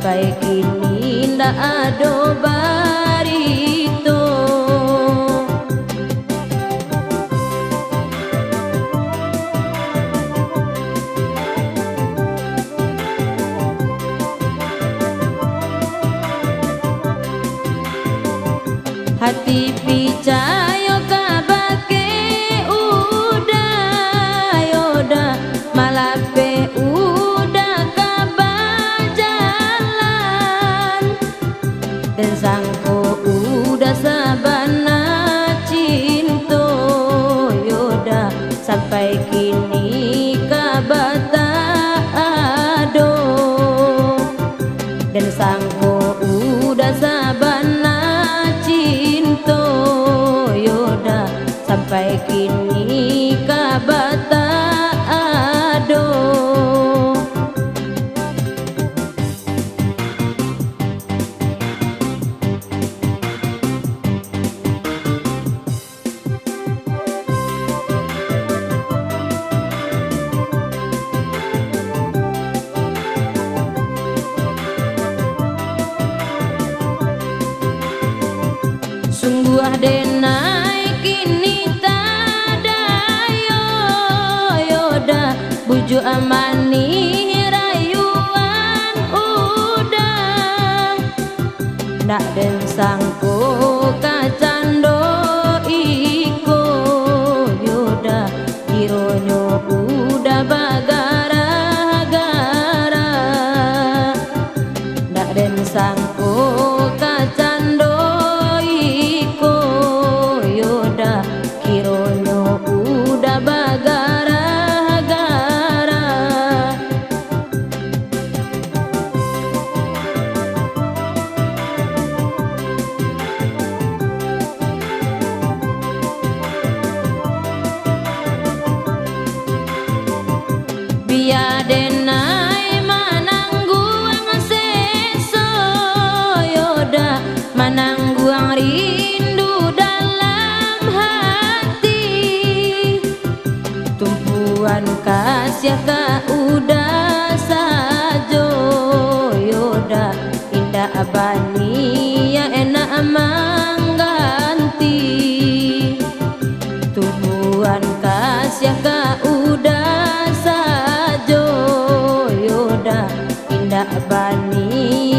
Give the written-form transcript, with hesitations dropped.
sampai kini ndak ada barito. Hati picayo kabake udah yoda malape udah kabajalan dan sangko udah sabana cinto yoda sampai kini kabata ado dan sangko udah sabana yoda sampai kini kabata ado. Sungguh denai kini tadayo yoda buju amani rayuan udah ndak den sangko kacando iko yoda ironyo udah bagara-gara ndak den sangko kacando kironyo udah bagara-gara. Biadenai manangguang seso yoda manangguang rindu dalam hati tumpuan kasih ka udah sajo yoda indah abani ya enak mangganti tumpuan kasih ka udah sajo yoda indah abani